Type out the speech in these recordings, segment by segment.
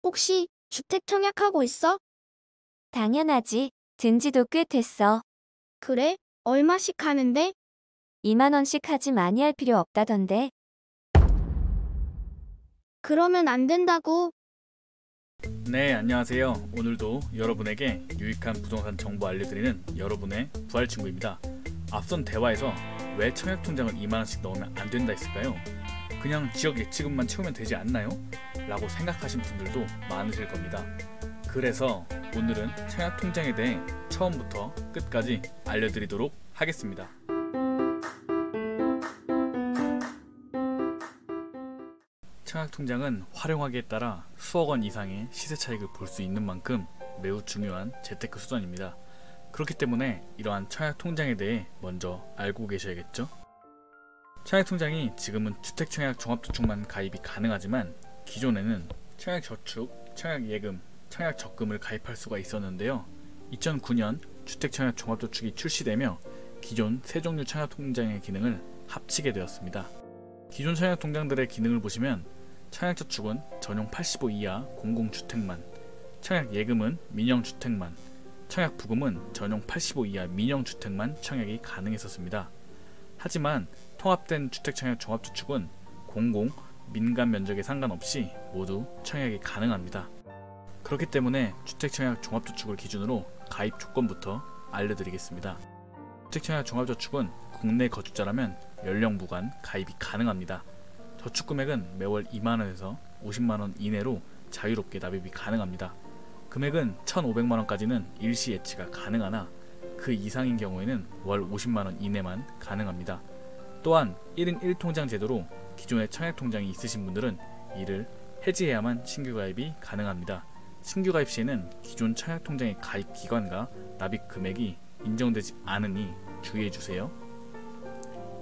혹시 주택 청약하고 있어? 당연하지. 든 지도 꽤 됐어. 그래? 얼마씩 하는데? 2만 원씩 하지 많이 할 필요 없다던데. 그러면 안 된다고. 네, 안녕하세요. 오늘도 여러분에게 유익한 부동산 정보 알려드리는 여러분의 부활친구입니다. 앞선 대화에서 왜 청약통장을 2만원씩 넣으면 안 된다 했을까요? 그냥 지역 예치금만 채우면 되지 않나요? 라고 생각하신 분들도 많으실 겁니다. 그래서 오늘은 청약통장에 대해 처음부터 끝까지 알려드리도록 하겠습니다. 청약통장은 활용하기에 따라 수억 원 이상의 시세 차익을 볼 수 있는 만큼 매우 중요한 재테크 수단입니다. 그렇기 때문에 이러한 청약통장에 대해 먼저 알고 계셔야겠죠? 청약통장이 지금은 주택청약 종합저축만 가입이 가능하지만 기존에는 청약저축, 청약예금, 청약적금을 가입할 수가 있었는데요. 2009년 주택청약 종합저축이 출시되며 기존 세 종류 청약통장의 기능을 합치게 되었습니다. 기존 청약통장들의 기능을 보시면 청약저축은 전용 85 이하 공공주택만, 청약예금은 민영주택만, 청약부금은 전용 85 이하 민영주택만 청약이 가능했었습니다. 하지만 통합된 주택청약 종합저축은 공공, 민간 면적에 상관없이 모두 청약이 가능합니다. 그렇기 때문에 주택청약 종합저축을 기준으로 가입 조건부터 알려드리겠습니다. 주택청약 종합저축은 국내 거주자라면 연령 무관 가입이 가능합니다. 저축금액은 매월 2만원에서 50만원 이내로 자유롭게 납입이 가능합니다. 금액은 1,500만원까지는 일시 예치가 가능하나 그 이상인 경우에는 월 50만원 이내만 가능합니다. 또한 1인 1통장 제도로 기존의 청약통장이 있으신 분들은 이를 해지해야만 신규 가입이 가능합니다. 신규 가입 시에는 기존 청약통장의 가입 기간과 납입 금액이 인정되지 않으니 주의해주세요.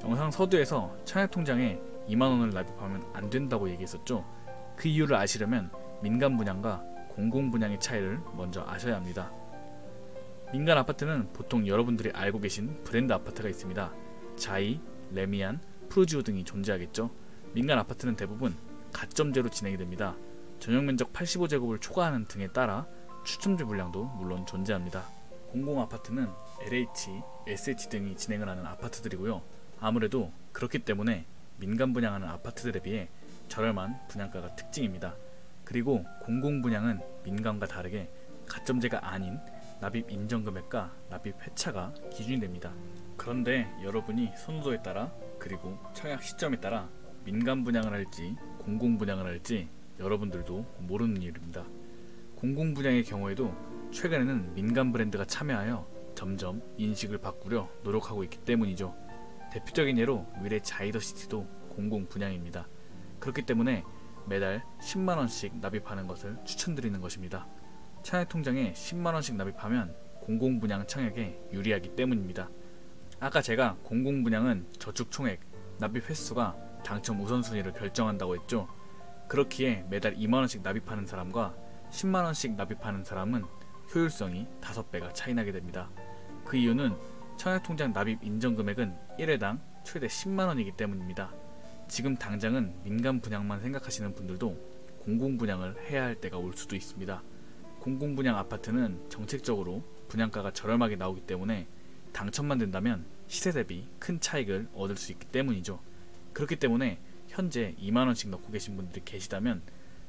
영상 서두에서 청약통장에 2만원을 납입하면 안 된다고 얘기했었죠. 그 이유를 아시려면 민간 분양과 공공 분양의 차이를 먼저 아셔야 합니다. 민간 아파트는 보통 여러분들이 알고 계신 브랜드 아파트가 있습니다. 자이, 레미안, 프루지오 등이 존재하겠죠. 민간 아파트는 대부분 가점제로 진행이 됩니다. 전용면적 85제곱을 초과하는 등에 따라 추첨제 물량도 물론 존재합니다. 공공 아파트는 LH, SH 등이 진행을 하는 아파트들이고요. 아무래도 그렇기 때문에 민간 분양하는 아파트들에 비해 저렴한 분양가가 특징입니다. 그리고 공공 분양은 민간과 다르게 가점제가 아닌 납입 인정금액과 납입 회차가 기준이 됩니다. 그런데 여러분이 선호도에 따라 그리고 청약 시점에 따라 민간 분양을 할지 공공 분양을 할지 여러분들도 모르는 일입니다. 공공 분양의 경우에도 최근에는 민간 브랜드가 참여하여 점점 인식을 바꾸려 노력하고 있기 때문이죠. 대표적인 예로 위례 자이더시티도 공공 분양입니다. 그렇기 때문에 매달 10만원씩 납입하는 것을 추천드리는 것입니다. 청약통장에 10만원씩 납입하면 공공 분양 청약에 유리하기 때문입니다. 아까 제가 공공 분양은 저축 총액, 납입 횟수가 당첨 우선순위를 결정한다고 했죠. 그렇기에 매달 2만원씩 납입하는 사람과 10만원씩 납입하는 사람은 효율성이 5배가 차이나게 됩니다. 그 이유는 청약통장 납입 인정금액은 1회당 최대 10만원이기 때문입니다. 지금 당장은 민간 분양만 생각하시는 분들도 공공 분양을 해야 할 때가 올 수도 있습니다. 공공 분양 아파트는 정책적으로 분양가가 저렴하게 나오기 때문에 당첨만 된다면 시세 대비 큰 차익을 얻을 수 있기 때문이죠. 그렇기 때문에 현재 2만원씩 넣고 계신 분들이 계시다면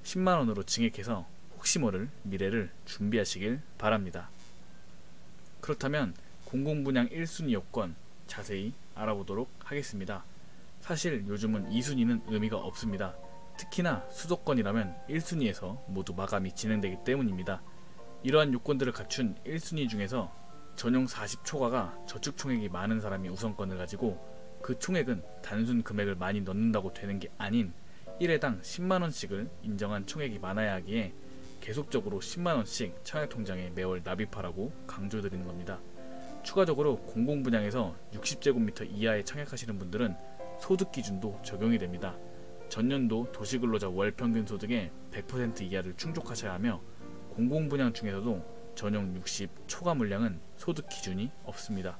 10만원으로 증액해서 혹시 모를 미래를 준비하시길 바랍니다. 그렇다면 공공분양 1순위 요건 자세히 알아보도록 하겠습니다. 사실 요즘은 2순위는 의미가 없습니다. 특히나 수도권이라면 1순위에서 모두 마감이 진행되기 때문입니다. 이러한 요건들을 갖춘 1순위 중에서 전용 40초과가 저축총액이 많은 사람이 우선권을 가지고 그 총액은 단순 금액을 많이 넣는다고 되는 게 아닌 1회당 10만원씩을 인정한 총액이 많아야 하기에 계속적으로 10만원씩 청약통장에 매월 납입하라고 강조드리는 겁니다. 추가적으로 공공분양에서 60제곱미터 이하에 청약하시는 분들은 소득기준도 적용이 됩니다. 전년도 도시근로자 월평균 소득의 100% 이하를 충족하셔야 하며 공공분양 중에서도 전용 60 초과 물량은 소득기준이 없습니다.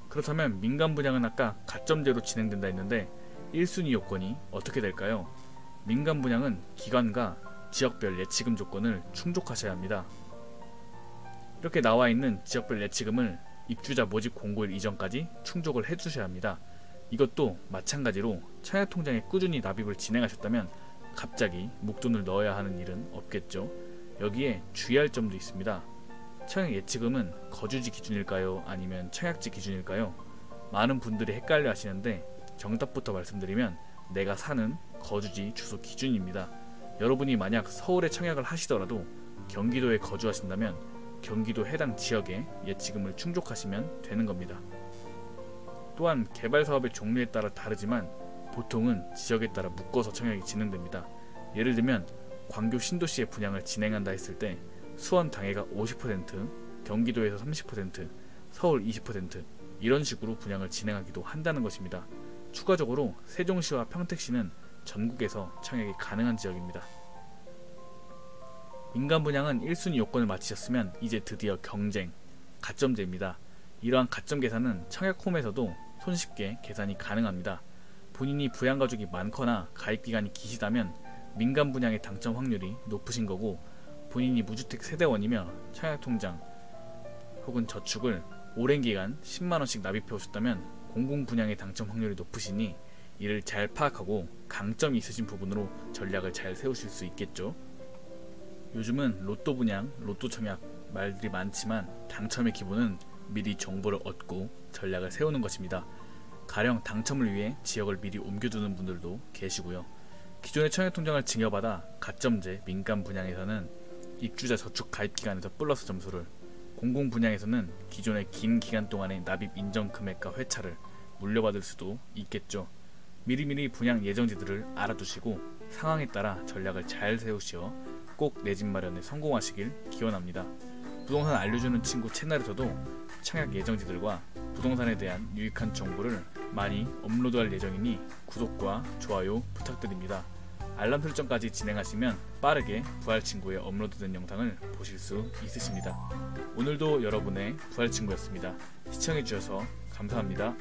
그렇다면 민간분양은 아까 가점제로 진행된다 했는데 1순위 요건이 어떻게 될까요? 민간분양은 기관과 지역별 예치금 조건을 충족하셔야 합니다. 이렇게 나와 있는 지역별 예치금을 입주자 모집 공고일 이전까지 충족을 해주셔야 합니다. 이것도 마찬가지로 청약통장에 꾸준히 납입을 진행하셨다면 갑자기 목돈을 넣어야 하는 일은 없겠죠. 여기에 주의할 점도 있습니다. 청약 예치금은 거주지 기준일까요? 아니면 청약지 기준일까요? 많은 분들이 헷갈려 하시는데 정답부터 말씀드리면 내가 사는 거주지 주소 기준입니다. 여러분이 만약 서울에 청약을 하시더라도 경기도에 거주하신다면 경기도 해당 지역에 예치금을 충족하시면 되는 겁니다. 또한 개발사업의 종류에 따라 다르지만 보통은 지역에 따라 묶어서 청약이 진행됩니다. 예를 들면 광교 신도시에 분양을 진행한다 했을 때 수원 당해가 50%, 경기도에서 30%, 서울 20% 이런 식으로 분양을 진행하기도 한다는 것입니다. 추가적으로 세종시와 평택시는 전국에서 청약이 가능한 지역입니다. 민간 분양은 1순위 요건을 마치셨으면 이제 드디어 경쟁, 가점제입니다. 이러한 가점 계산은 청약홈에서도 손쉽게 계산이 가능합니다. 본인이 부양가족이 많거나 가입기간이 기시다면 민간 분양의 당첨 확률이 높으신 거고, 본인이 무주택 세대원이며 청약통장 혹은 저축을 오랜 기간 10만원씩 납입해 오셨다면 공공분양의 당첨 확률이 높으시니 이를 잘 파악하고 강점이 있으신 부분으로 전략을 잘 세우실 수 있겠죠. 요즘은 로또 분양, 로또 청약 말들이 많지만 당첨의 기본은 미리 정보를 얻고 전략을 세우는 것입니다. 가령 당첨을 위해 지역을 미리 옮겨두는 분들도 계시고요. 기존의 청약통장을 증여받아 가점제 민간 분양에서는 입주자 저축 가입기간에서 플러스 점수를, 공공분양에서는 기존의 긴 기간 동안의 납입 인정 금액과 회차를 물려받을 수도 있겠죠. 미리미리 분양 예정지들을 알아두시고 상황에 따라 전략을 잘 세우시어 꼭 내 집 마련에 성공하시길 기원합니다. 부동산 알려주는 친구 채널에서도 청약 예정지들과 부동산에 대한 유익한 정보를 많이 업로드할 예정이니 구독과 좋아요 부탁드립니다. 알람 설정까지 진행하시면 빠르게 부활친구에 업로드된 영상을 보실 수 있으십니다. 오늘도 여러분의 부활친구였습니다. 시청해주셔서 감사합니다.